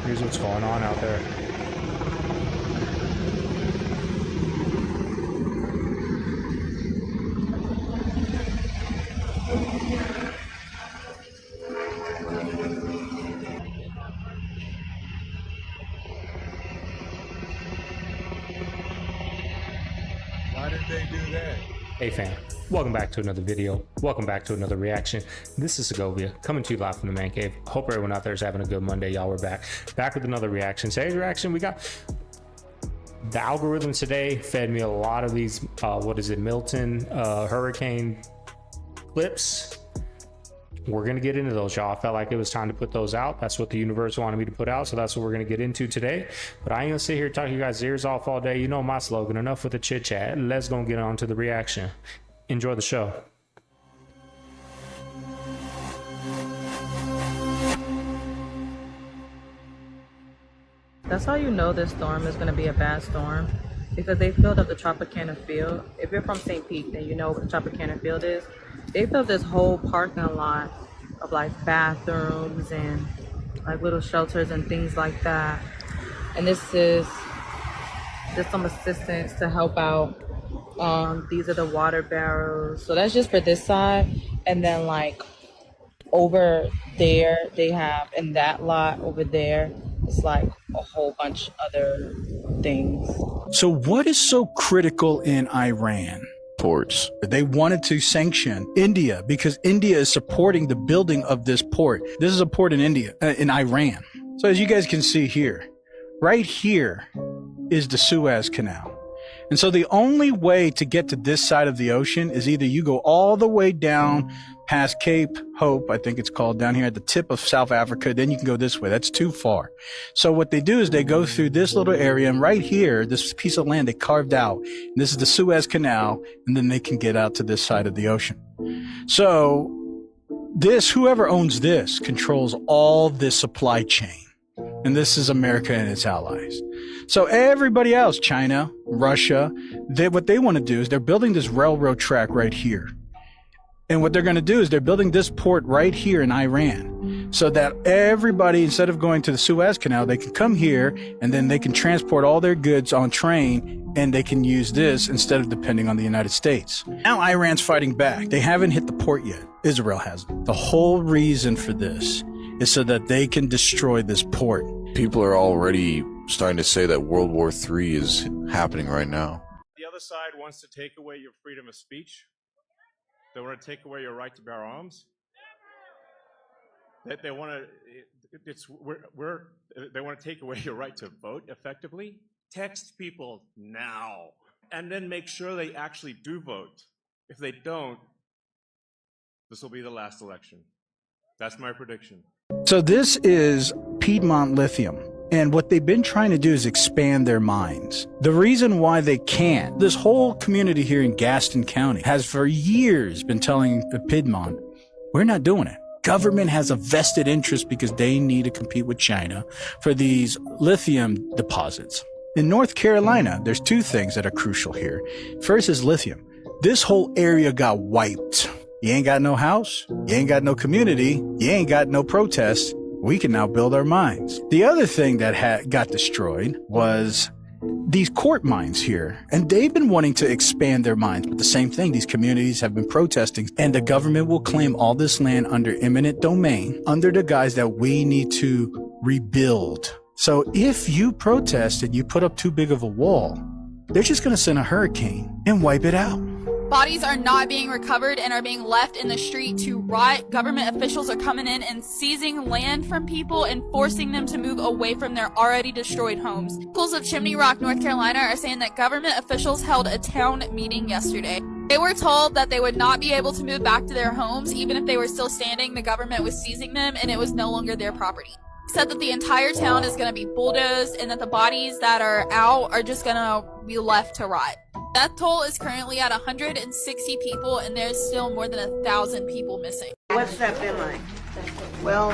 Here's what's going on out there. Why did they do that? Hey fam, welcome back to another video. Welcome back to another reaction. This is Segovia coming to you live from the man cave. Hope everyone out there is having a good Monday. Y'all, we're back with another reaction. Today's reaction, we got the algorithm today fed me a lot of these Milton hurricane clips. We're gonna get into those, y'all. I felt like it was time to put those out. That's what the universe wanted me to put out, so that's what we're gonna get into today. But I ain't gonna sit here talking you guys' ears off all day. You know my slogan, enough with the chit chat. Let's go get on to the reaction. Enjoy the show. That's how you know this storm is going to be a bad storm, because they filled up the Tropicana field. If you're from St. Pete, then you know what the Tropicana field is. They filled this whole parking lot of like bathrooms and like little shelters and things like that. And this is just some assistance to help out. These are the water barrels. So that's just for this side. And then like over there, they have in that lot over there, it's like a whole bunch of other things. So what is so critical in Iran? Ports. They wanted to sanction India because India is supporting the building of this port. This is a port in India, in Iran. So as you guys can see here, right here is the Suez Canal. And so the only way to get to this side of the ocean is either you go all the way down past Cape Hope, I think it's called, down here at the tip of South Africa, then you can go this way. That's too far. So what they do is they go through this little area, and right here, this piece of land they carved out, and this is the Suez Canal, and then they can get out to this side of the ocean. So this, whoever owns this, controls all this supply chain. And this is America and its allies. So everybody else, China, Russia, what they want to do is they're building this railroad track right here. And what they're going to do is they're building this port right here in Iran so that everybody, instead of going to the Suez Canal, they can come here and then they can transport all their goods on train, and they can use this instead of depending on the United States. Now Iran's fighting back. They haven't hit the port yet. Israel hasn't. The whole reason for this is so that they can destroy this port. People are already starting to say that World War III is happening right now. The other side wants to take away your freedom of speech. They want to take away your right to bear arms. They want to take away your right to vote effectively. Text people now, and then make sure they actually do vote. If they don't, this will be the last election. That's my prediction. So this is Piedmont Lithium. And what they've been trying to do is expand their mines. The reason why they can't, this whole community here in Gaston County has for years been telling Piedmont, we're not doing it. Government has a vested interest because they need to compete with China for these lithium deposits. In North Carolina, there's two things that are crucial here. First is lithium. This whole area got wiped. You ain't got no house, you ain't got no community, you ain't got no protests. We can now build our mines. The other thing that got destroyed was these court mines here. And they've been wanting to expand their mines, but the same thing, these communities have been protesting, and the government will claim all this land under eminent domain under the guise that we need to rebuild. So if you protest and you put up too big of a wall, they're just gonna send a hurricane and wipe it out. Bodies are not being recovered and are being left in the street to rot. Government officials are coming in and seizing land from people and forcing them to move away from their already destroyed homes. Locals of Chimney Rock, North Carolina are saying that government officials held a town meeting yesterday. They were told that they would not be able to move back to their homes even if they were still standing. The government was seizing them and it was no longer their property. Said that the entire town is going to be bulldozed and that the bodies that are out are just going to be left to rot. Death toll is currently at 160 people, and there's still more than 1,000 people missing. What's that been like? Well,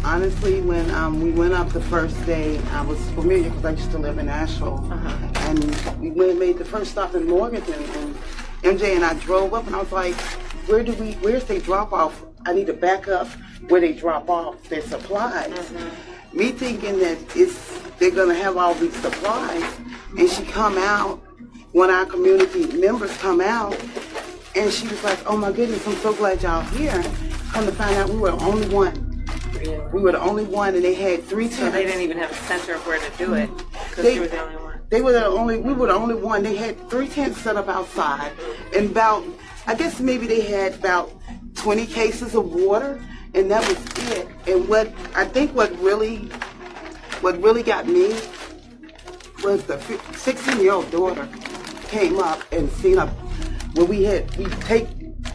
honestly, when we went up the first day, I was familiar because I used to live in Asheville. And we made the first stop in Morganton, and MJ and I drove up, and I was like, where's they drop off? I need to back up where they drop off their supplies. Me thinking that they're gonna have all these supplies, and she come out, one of our community members come out, and she was like, "Oh my goodness, I'm so glad y'all here." Come to find out, we were the only one. We were the only one, and they had 3 tents. So they didn't even have a center of where to do it, because she was the only one. We were the only one. They had 3 tents set up outside, and I guess maybe they had about 20 cases of water, and that was it. And what really got me was the 16-year-old daughter came up and seen where we take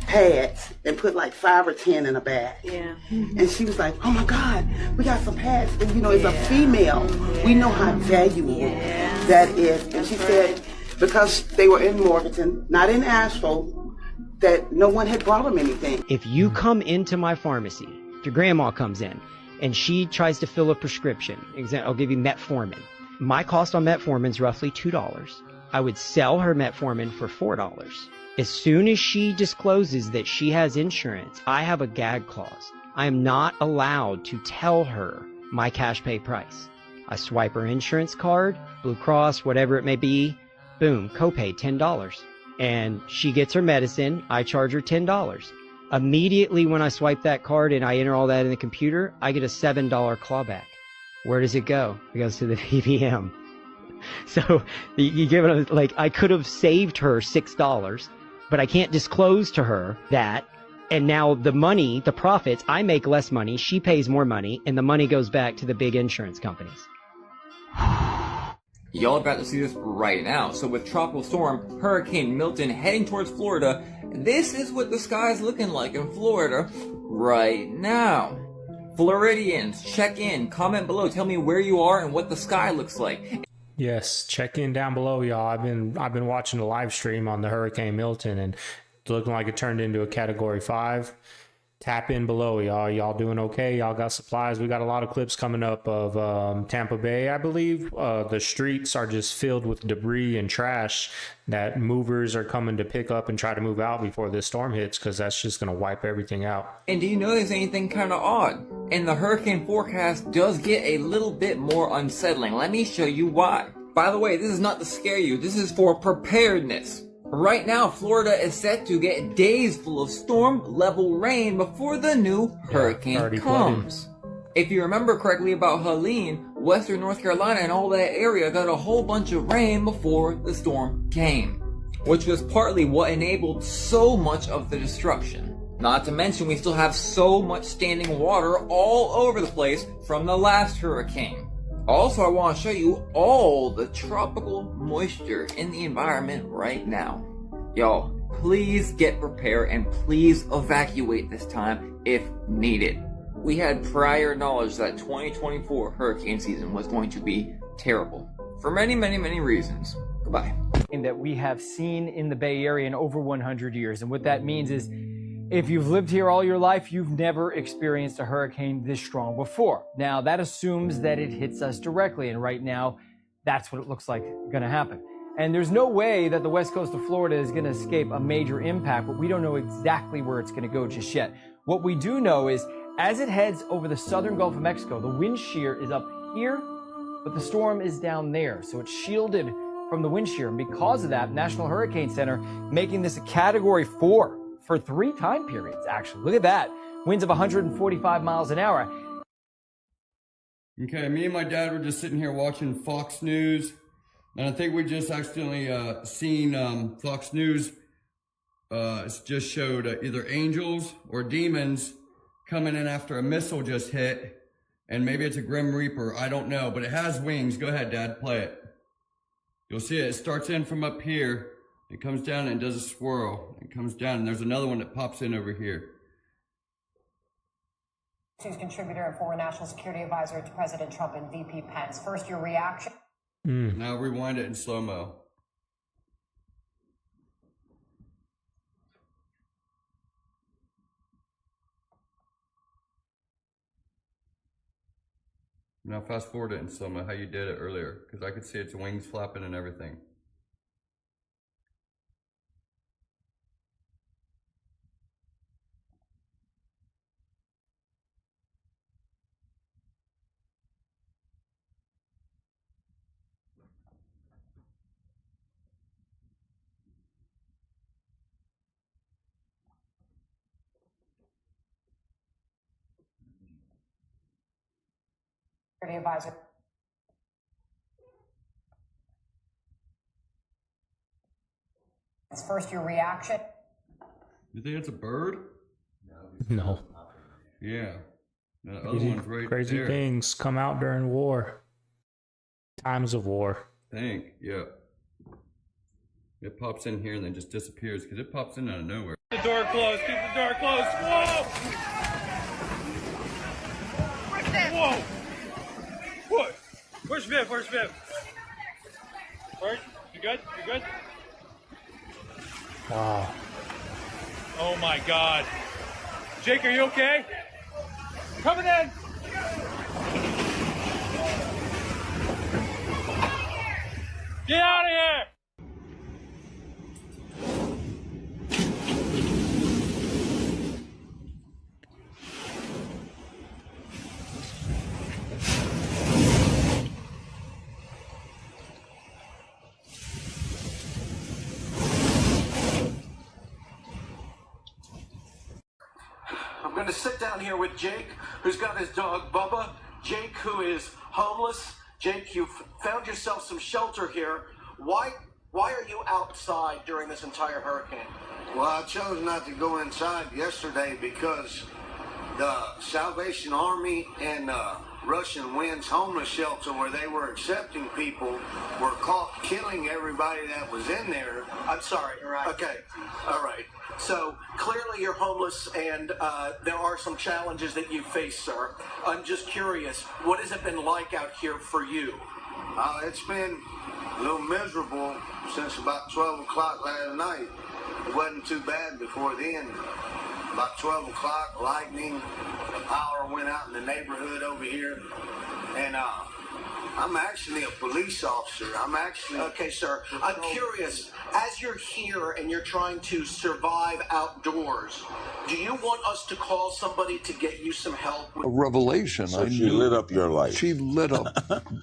pads and put like 5 or 10 in a bag. Yeah. And she was like, "Oh my God, we got some pads." And it's a female. Yeah. We know how valuable that is. And she said, because they were in Morganton, not in Asheville, that no one had brought them anything. If you come into my pharmacy, if your grandma comes in and she tries to fill a prescription, I'll give you metformin. My cost on metformin is roughly $2. I would sell her metformin for $4. As soon as she discloses that she has insurance, I have a gag clause. I am not allowed to tell her my cash pay price. I swipe her insurance card, Blue Cross, whatever it may be, boom, copay $10. And she gets her medicine, I charge her $10. Immediately when I swipe that card and I enter all that in the computer, I get a $7 clawback. Where does it go? It goes to the PBM. So you give it I could have saved her $6, but I can't disclose to her that. And now the money, the profits, I make less money, she pays more money, and the money goes back to the big insurance companies. Y'all about to see this right now. So with Tropical Storm Hurricane Milton heading towards Florida, this is what the sky's looking like in Florida right now. Floridians, check in, comment below, tell me where you are and what the sky looks like. Yes, check in down below, y'all. I've been watching the live stream on the Hurricane Milton, and it's looking like it turned into a Category 5. Tap in below, y'all. Y'all doing okay? Y'all got supplies? We got a lot of clips coming up of Tampa Bay, I believe. The streets are just filled with debris and trash that movers are coming to pick up and try to move out before this storm hits, because that's just going to wipe everything out. And do you notice anything kind of odd? And the hurricane forecast does get a little bit more unsettling. Let me show you why. By the way, this is not to scare you. This is for preparedness. Right now, Florida is set to get days full of storm-level rain before the new hurricane comes. If you remember correctly about Helene, western North Carolina and all that area got a whole bunch of rain before the storm came, which was partly what enabled so much of the destruction. Not to mention, we still have so much standing water all over the place from the last hurricane. Also, I want to show you all the tropical moisture in the environment right now. Y'all, please get prepared and please evacuate this time if needed. We had prior knowledge that 2024 hurricane season was going to be terrible for many, many, many reasons. Goodbye. That we have seen in the Bay Area in over 100 years. And what that means is, if you've lived here all your life, you've never experienced a hurricane this strong before. Now, that assumes that it hits us directly, and right now, that's what it looks like going to happen. And there's no way that the west coast of Florida is going to escape a major impact, but we don't know exactly where it's going to go just yet. What we do know is, as it heads over the southern Gulf of Mexico, the wind shear is up here, but the storm is down there, so it's shielded from the wind shear. And because of that, National Hurricane Center making this a Category 4. For 3 time periods, actually. Look at that. Winds of 145 miles an hour. Okay, me and my dad were just sitting here watching Fox News, and I think we just accidentally seen Fox News just showed either angels or demons coming in after a missile just hit, and maybe it's a Grim Reaper, I don't know, but it has wings. Go ahead, Dad, play it. You'll see it starts in from up here. It comes down and does a swirl. It comes down, and there's another one that pops in over here. News contributor and former national security advisor to President Trump and VP Pence. First, your reaction. Now rewind it in slow-mo. Now fast forward it in slow-mo, how you did it earlier, because I could see its wings flapping and everything. Advisor. First, your reaction. You think it's a bird? No. Yeah. The other Crazy, one's right crazy there. things come out during war. Times of war. Yeah. It pops in here and then just disappears because it pops in out of nowhere. The door closed. Keep the door closed. Whoa! Whoa! What? Where's Viv? Where's Viv? Where? You good? You good? Wow. Oh my God. Jake, are you okay? Coming in. Get out of here! I'm going to sit down here with Jake, who's got his dog Bubba. Jake, who is homeless. Jake, you've found yourself some shelter here. Why are you outside during this entire hurricane? Well, I chose not to go inside yesterday because the Salvation Army and Russian Winds homeless shelter where they were accepting people were caught killing everybody that was in there. I'm sorry. All right. Okay. All right. So clearly you're homeless and there are some challenges that you face, sir. I'm just curious, what has it been like out here for you? It's been a little miserable since about 12 o'clock last night. It wasn't too bad before then. About 12 o'clock, lightning, the power went out in the neighborhood over here. And I'm actually a police officer. Okay, sir. I'm curious, as you're here and you're trying to survive outdoors, do you want us to call somebody to get you some help? A revelation. So she lit up your life. She lit up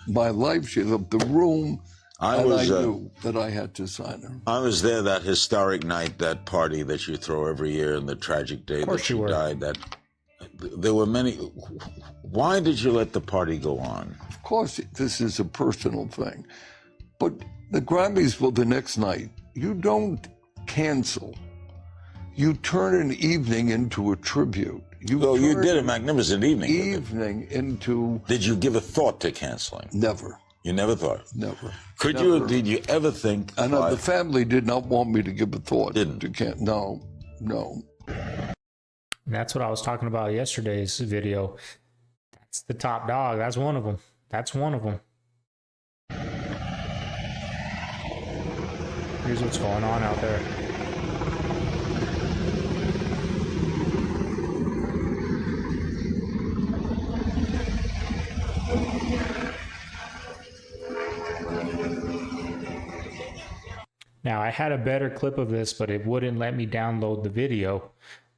my life. She lit up the room. I knew that I had to sign her. I was there that historic night, that party that you throw every year, and the tragic day that she died. That there were many. Why did you let the party go on? Of course, this is a personal thing, but the Grammys were the next night. You don't cancel. You turn an evening into a tribute. You did a magnificent evening. Into. Did you give a thought to canceling? Never. You never thought? Never. Did you ever think? And the family did not want me to give a thought. Didn't? No. And that's what I was talking about yesterday's video. That's the top dog. That's one of them. Here's what's going on out there. Now, I had a better clip of this, but it wouldn't let me download the video.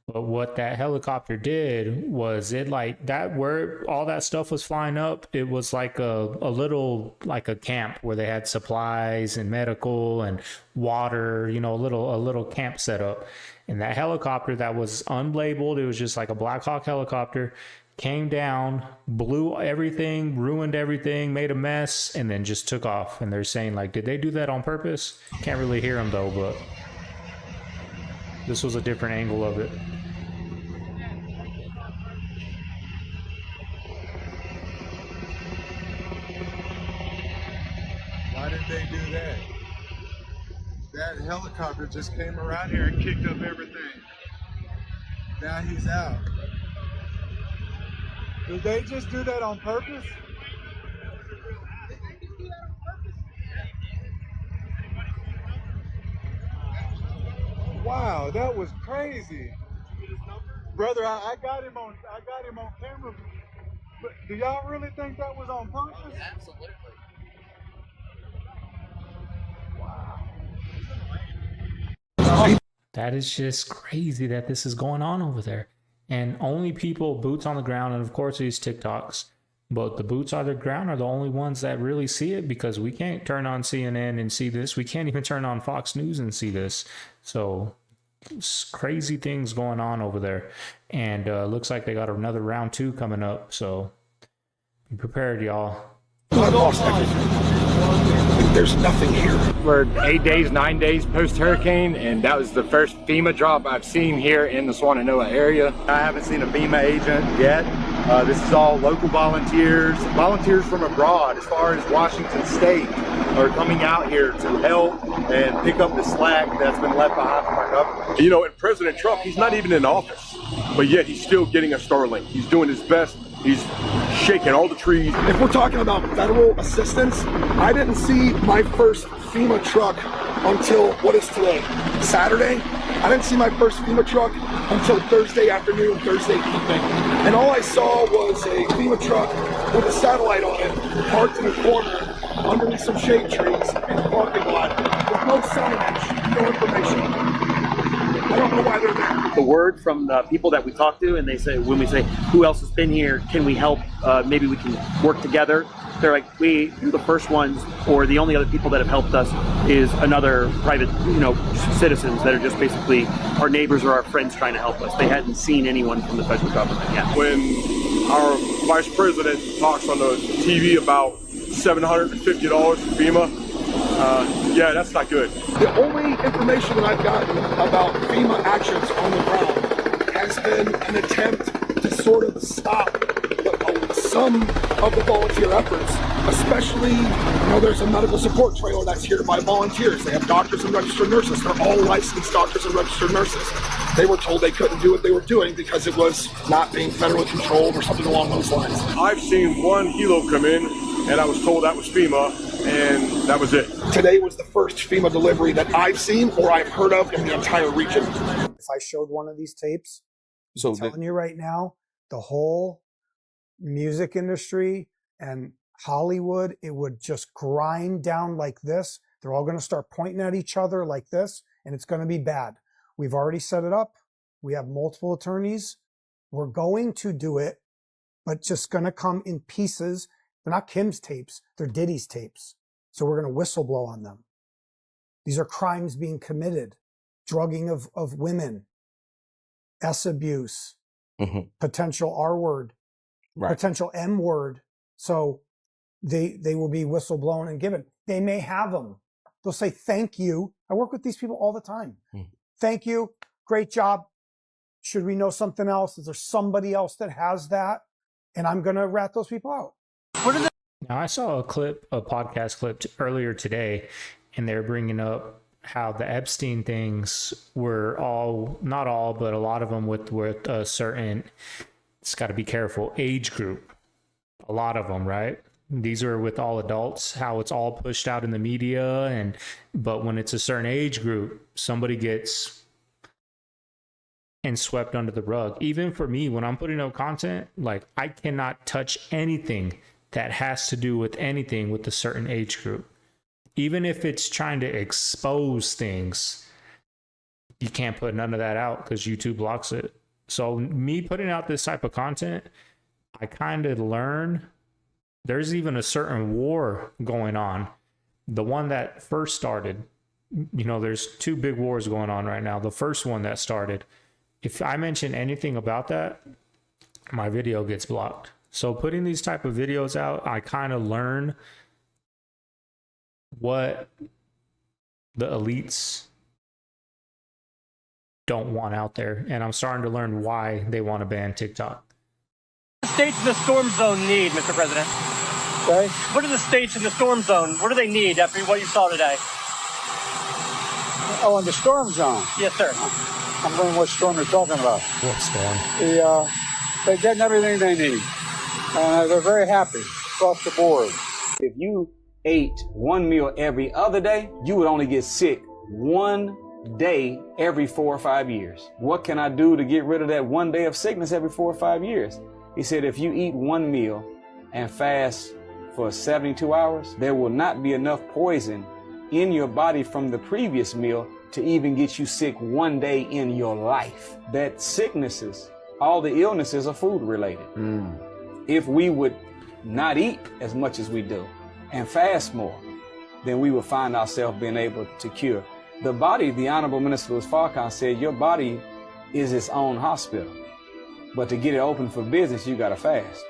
But what that helicopter did was it like that where all that stuff was flying up, it was like a little, like a camp where they had supplies and medical and water, you know, a little camp set up. And that helicopter that was unlabeled, it was just like a Black Hawk helicopter, came down, blew everything, ruined everything, made a mess, and then just took off. And they're saying, like, did they do that on purpose? Can't really hear them though, but this was a different angle of it. Why did they do that? That helicopter just came around here and kicked up everything. Now he's out. Did they just do that on purpose? Wow, that was crazy. Brother, I got him on camera. But do y'all really think that was on purpose? Absolutely. That is just crazy that this is going on over there. And only people, boots on the ground, and of course these TikToks, but the boots on the ground are the only ones that really see it, because we can't turn on CNN and see this. We can't even turn on Fox News and see this. So crazy things going on over there. And looks like they got another round 2 coming up. So Be prepared, y'all. I lost everything. There's nothing here. We're 8 days, 9 days post-hurricane, and that was the first FEMA drop I've seen here in the Swannanoa area. I haven't seen a FEMA agent yet. This is all local volunteers. Volunteers from abroad, as far as Washington State, are coming out here to help and pick up the slack that's been left behind from our government. You know, and President Trump, he's not even in office, but yet he's still getting a Starlink. He's doing his best. He's shaking all the trees. If we're talking about federal assistance, I didn't see my first FEMA truck until, what is today, Saturday? I didn't see my first FEMA truck until Thursday afternoon, Thursday evening. And all I saw was a FEMA truck with a satellite on it, parked in a corner, underneath some shade trees in the parking lot, with no signage, no information. I don't know why they're there. The word from the people that we talk to, and they say, when we say, who else has been here? Can we help? Maybe we can work together. They're like, we're the first ones, or the only other people that have helped us is another private, citizens that are just basically our neighbors or our friends trying to help us. They hadn't seen anyone from the federal government yet. When our vice president talks on the TV about $750 for FEMA, yeah, that's not good. The only information that I've gotten about FEMA actions on the ground has been an attempt to sort of stop some of the volunteer efforts, especially, there's a medical support trailer that's here by volunteers. They have doctors and registered nurses. They're all licensed doctors and registered nurses. They were told they couldn't do what they were doing because it was not being federally controlled or something along those lines. I've seen one helo come in, and I was told that was FEMA, and that was it. Today was the first FEMA delivery that I've seen or I've heard of in the entire region. If I showed one of these tapes, I'm telling you right now, the whole music industry and Hollywood, it would just grind down like this. They're all going to start pointing at each other like this, and it's going to be bad. We've already set it up. We have multiple attorneys. We're going to do it, but just going to come in pieces. They're not Kim's tapes. They're Diddy's tapes. So we're going to whistleblow on them. These are crimes being committed. Drugging of women, S abuse, potential R word, potential M word. So they will be whistleblown and given. They may have them. They'll say, thank you. I work with these people all the time. Thank you. Great job. Should we know something else? Is there somebody else that has that? And I'm going to rat those people out. Now, I saw a podcast clip earlier today, and they're bringing up how the Epstein things were not all, but a lot of them with a certain, it's got to be careful, age group. A lot of them, right? These are with all adults, how it's all pushed out in the media, but when it's a certain age group, somebody gets and swept under the rug. Even for me, when I'm putting up content, like I cannot touch anything that has to do with anything with a certain age group. Even if it's trying to expose things, you can't put none of that out because YouTube blocks it. So me putting out this type of content, I kind of learn there's even a certain war going on. The one that first started, there's two big wars going on right now. The first one that started, if I mention anything about that, my video gets blocked. So putting these type of videos out, I kind of learn what the elites don't want out there. And I'm starting to learn why they want to ban TikTok. What do the states in the storm zone need, Mr. President? Okay. What do the states in the storm zone, what do they need after what you saw today? Oh, in the storm zone? Yes, sir. I'm wondering what storm you're talking about. What storm? They're getting everything they need. They're very happy across the board. If you ate one meal every other day, you would only get sick one day every 4 or 5 years. What can I do to get rid of that one day of sickness every 4 or 5 years? He said, if you eat one meal and fast for 72 hours, there will not be enough poison in your body from the previous meal to even get you sick one day in your life. That sicknesses, all the illnesses are food related. If we would not eat as much as we do and fast more, then we would find ourselves being able to cure. The body, the Honorable Minister Louis Farrakhan said, your body is its own hospital. But to get it open for business, you got to fast.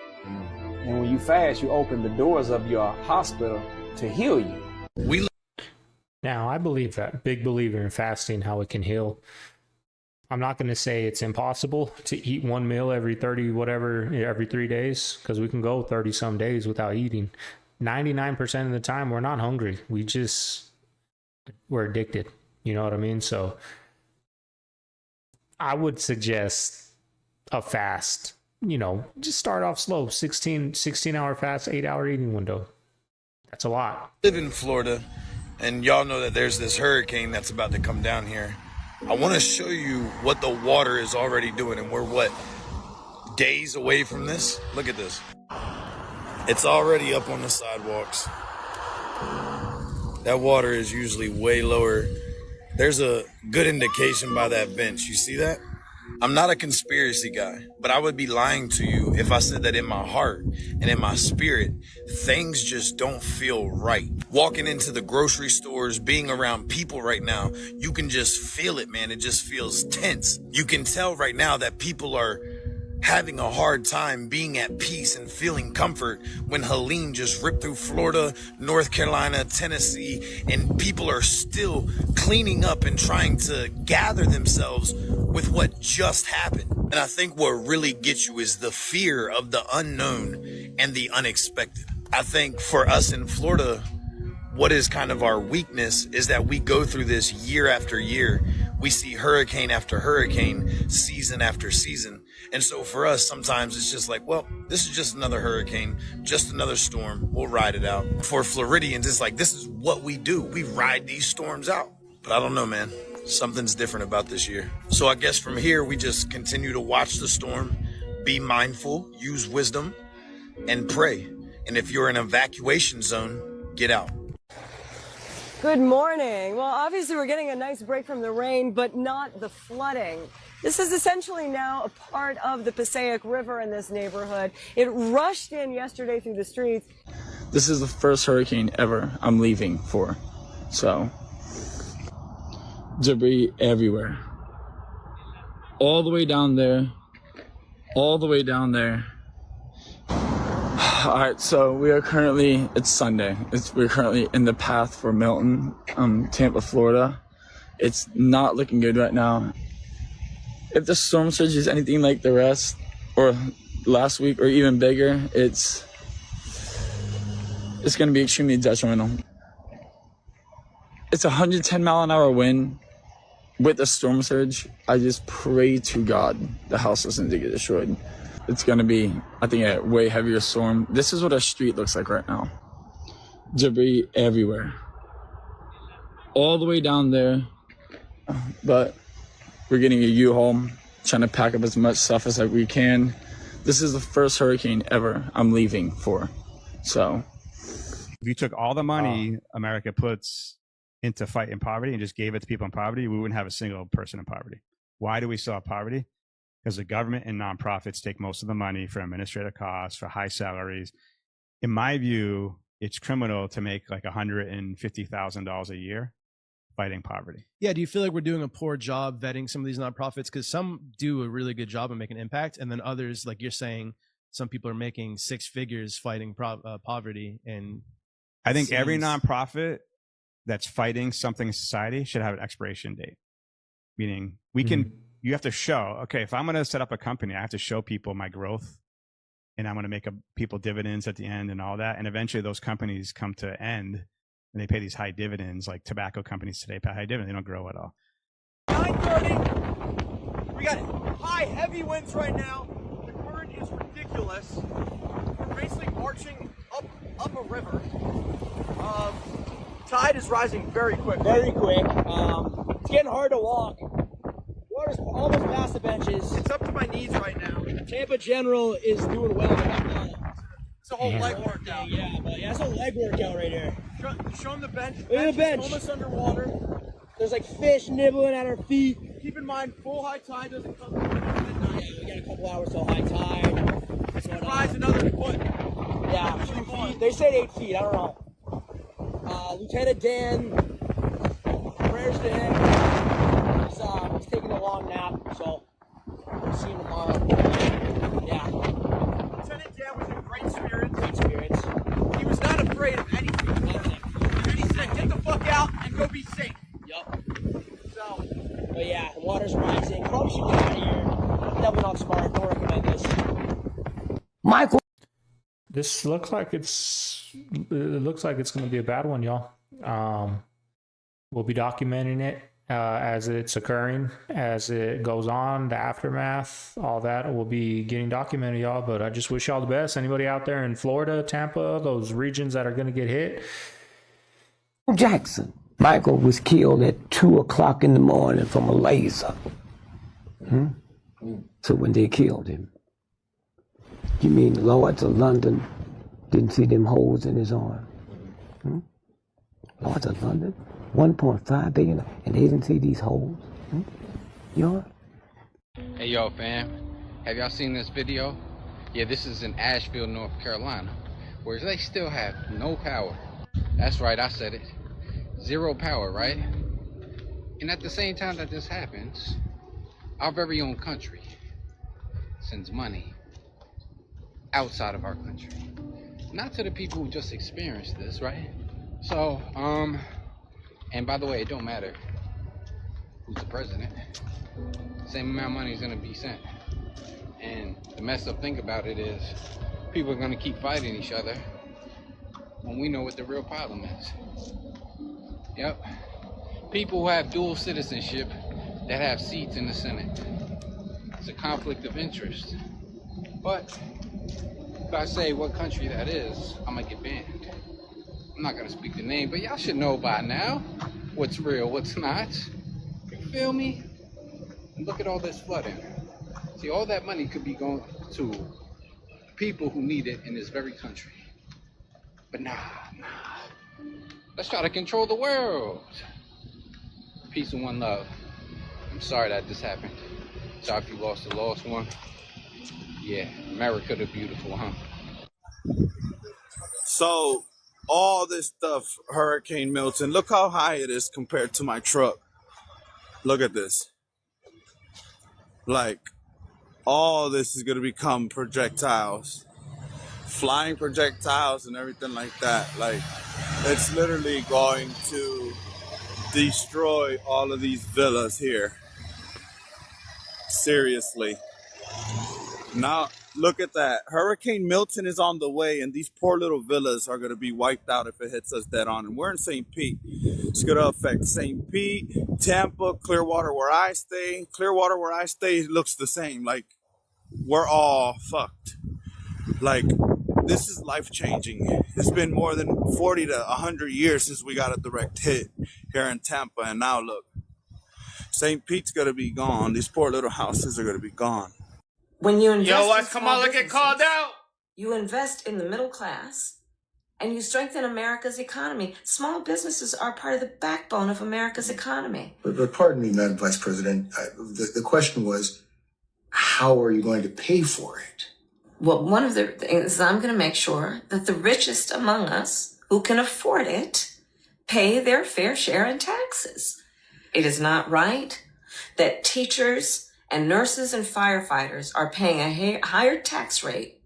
And when you fast, you open the doors of your hospital to heal you. Now, I believe that. Big believer in fasting, how it can heal. I'm not going to say it's impossible to eat one meal every 3 days, because we can go 30 some days without eating. 99% of the time, we're not hungry. We're addicted. You know what I mean? So I would suggest a fast, just start off slow. 16-hour fast, 8-hour eating window. That's a lot. I live in Florida, and y'all know that there's this hurricane that's about to come down here. I want to show you what the water is already doing, and we're days away from this? Look at this. It's already up on the sidewalks. That water is usually way lower. There's a good indication by that bench. You see that? I'm not a conspiracy guy, but I would be lying to you if I said that in my heart and in my spirit, things just don't feel right. Walking into the grocery stores, being around people right now, you can just feel it, man. It just feels tense. You can tell right now that people are having a hard time being at peace and feeling comfort when Helene just ripped through Florida, North Carolina, Tennessee, and people are still cleaning up and trying to gather themselves with what just happened. And I think what really gets you is the fear of the unknown and the unexpected. I think for us in Florida, what is kind of our weakness is that we go through this year after year. We see hurricane after hurricane, season after season. And so for us, sometimes it's just like, well, this is just another hurricane, just another storm. We'll ride it out. For Floridians, it's like, this is what we do. We ride these storms out. But I don't know, man. Something's different about this year. So I guess from here, we just continue to watch the storm, be mindful, use wisdom, and pray. And if you're in an evacuation zone, get out. Good morning. Well, obviously we're getting a nice break from the rain, but not the flooding. This is essentially now a part of the Passaic River in this neighborhood. It rushed in yesterday through the streets. This is the first hurricane ever I'm leaving for. So, debris everywhere. All the way down there. All the way down there. All right, so we are currently, it's Sunday. We're currently in the path for Milton, Tampa, Florida. It's not looking good right now. If the storm surge is anything like the rest, or last week, or even bigger, it's going to be extremely detrimental. It's 110 mile an hour wind with a storm surge. I just pray to God the house doesn't get destroyed. It's going to be, I think, a way heavier storm. This is what our street looks like right now. Debris everywhere. All the way down there. But we're getting a U-Haul, trying to pack up as much stuff as we can. This is the first hurricane ever I'm leaving for. So, if you took all the money America puts into fighting poverty and just gave it to people in poverty, we wouldn't have a single person in poverty. Why do we still have poverty? Because the government and nonprofits take most of the money for administrative costs, for high salaries. In my view, it's criminal to make like $150,000 a year fighting poverty. Yeah, do you feel like we're doing a poor job vetting some of these nonprofits? Because some do a really good job of making impact, and then others, like you're saying, some people are making six figures fighting poverty. And I think every nonprofit that's fighting something in society should have an expiration date. Meaning you have to show, okay, if I'm going to set up a company, I have to show people my growth, and I'm going to make people dividends at the end and all that. And eventually those companies come to end and they pay these high dividends, like tobacco companies today pay high dividends. They don't grow at all. 9:30. We got high, heavy winds right now. The current is ridiculous. We're basically marching up a river. Tide is rising very quick. Very quick. It's getting hard to walk. Water's almost past the benches. It's up to my knees right now. Tampa General is doing well. It's a whole leg workout. Yeah, but that's a leg workout right here. Show them the bench. Look at the bench. Almost underwater. There's like fish nibbling at our feet. Keep in mind, full high tide doesn't come until midnight. Yeah, we got a couple hours till high tide. It's gonna rise another foot. Yeah, 2 feet. They said 8 feet. I don't know. Lieutenant Dan, prayers to him. He's taking a long nap, so we'll see him tomorrow. Yeah. Lieutenant dad was in great spirits. He was not afraid of anything. And he said, get the fuck out and go be safe. Yup. So, but yeah, the water's rising. Probably should get out of here. Definitely not smart. Don't recommend this. Michael. This looks like it's going to be a bad one, y'all. We'll be documenting it as it's occurring, as it goes on, the aftermath, all that will be getting documented, y'all. But I just wish y'all the best. Anybody out there in Florida, Tampa, those regions that are going to get hit. Jackson. Michael was killed at 2 o'clock in the morning from a laser. So when they killed him, you mean the Lords of London didn't see them holes in his arm? Lords of London, 1.5 billion, and they didn't see these holes? Y'all? Hey, y'all, fam. Have y'all seen this video? Yeah, this is in Asheville, North Carolina, where they still have no power. That's right, I said it. Zero power, right? And at the same time that this happens, our very own country sends money outside of our country. Not to the people who just experienced this, right? So, and by the way, it don't matter who's the president. Same amount of money is gonna be sent. And the messed up thing about it is people are gonna keep fighting each other when we know what the real problem is. Yep. People who have dual citizenship that have seats in the Senate. It's a conflict of interest. But if I say what country that is, I'm gonna get banned. I'm not gonna speak the name, but y'all should know by now what's real, what's not. You feel me? And look at all this flooding. See, all that money could be going to people who need it in this very country. But nah. Let's try to control the world. Peace and one love. I'm sorry that this happened. Sorry if you lost a lost one. Yeah, America the beautiful, huh? So, all this stuff, Hurricane Milton, look how high it is compared to my truck. Look at this. Like, all this is going to become projectiles. Flying projectiles and everything like that. Like, it's literally going to destroy all of these villas here. Seriously. Now, look at that. Hurricane Milton is on the way, and these poor little villas are going to be wiped out if it hits us dead on. And we're in St. Pete. It's going to affect St. Pete, Tampa, Clearwater, where I stay. Clearwater, where I stay, looks the same. Like, we're all fucked. Like, this is life-changing. It's been more than 40 to 100 years since we got a direct hit here in Tampa, and now look. St. Pete's going to be gone. These poor little houses are going to be gone. When you invest yo, in come on, let's get called out. You invest in the middle class and you strengthen America's economy. Small businesses are part of the backbone of America's economy. But pardon me, Madam Vice President, the question was, how are you going to pay for it? Well, one of the things is I'm going to make sure that the richest among us who can afford it pay their fair share in taxes. It is not right that teachers and nurses and firefighters are paying a higher tax rate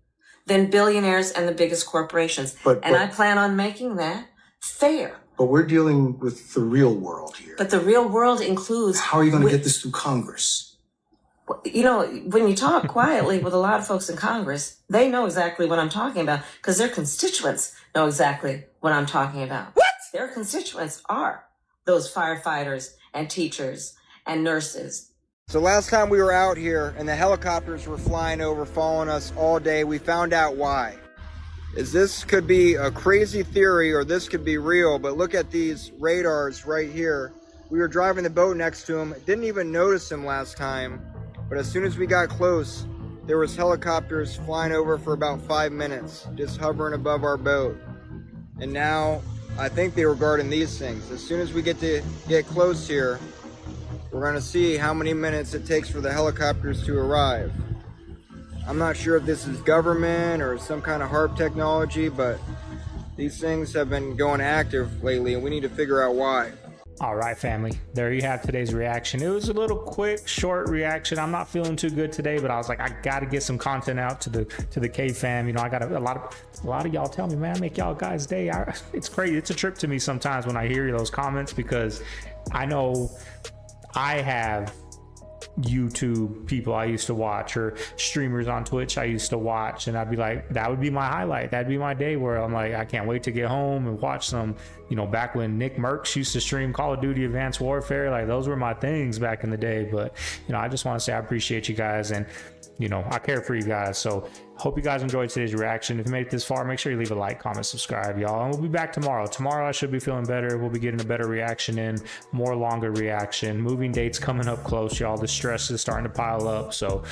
than billionaires and the biggest corporations. And I plan on making that fair. But we're dealing with the real world here. But the real world includes... How are you going to get this through Congress? You know, when you talk quietly with a lot of folks in Congress, they know exactly what I'm talking about because their constituents know exactly what I'm talking about. What? Their constituents are those firefighters and teachers and nurses. So last time we were out here and the helicopters were flying over, following us all day, we found out why. This could be a crazy theory or this could be real, but look at these radars right here. We were driving the boat next to them, didn't even notice them last time, but as soon as we got close, there was helicopters flying over for about 5 minutes, just hovering above our boat. And now, I think they were guarding these things. As soon as we get close here, we're going to see how many minutes it takes for the helicopters to arrive. I'm not sure if this is government or some kind of HARP technology, but these things have been going active lately and we need to figure out why. All right, family, there you have today's reaction. It was a little quick, short reaction. I'm not feeling too good today, but I was like, I gotta get some content out to the Cave fam. You know, I got a lot of y'all tell me, man, I make y'all guys' day. It's crazy. It's a trip to me sometimes when I hear those comments, because I know I have YouTube people I used to watch, or streamers on Twitch I used to watch, and I'd be like, that would be my highlight. That'd be my day where I'm like, I can't wait to get home and watch some, you know, back when Nick Merckx used to stream Call of Duty Advanced Warfare, like those were my things back in the day. But, you know, I just want to say I appreciate you guys, and, you know, I care for you guys. So hope you guys enjoyed today's reaction. If you made it this far, make sure you leave a like, comment, subscribe, y'all. And we'll be back tomorrow. Tomorrow I should be feeling better. We'll be getting a better reaction in, more longer reaction. Moving dates coming up close, y'all. The stress is starting to pile up, so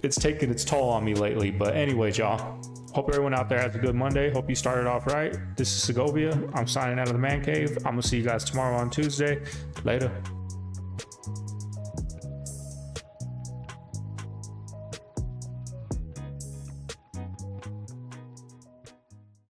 it's taking its toll on me lately. But anyways, y'all, hope everyone out there has a good Monday. Hope you started off right. This is Segovia. I'm signing out of the Man Cave. I'm gonna see you guys tomorrow on Tuesday. Later.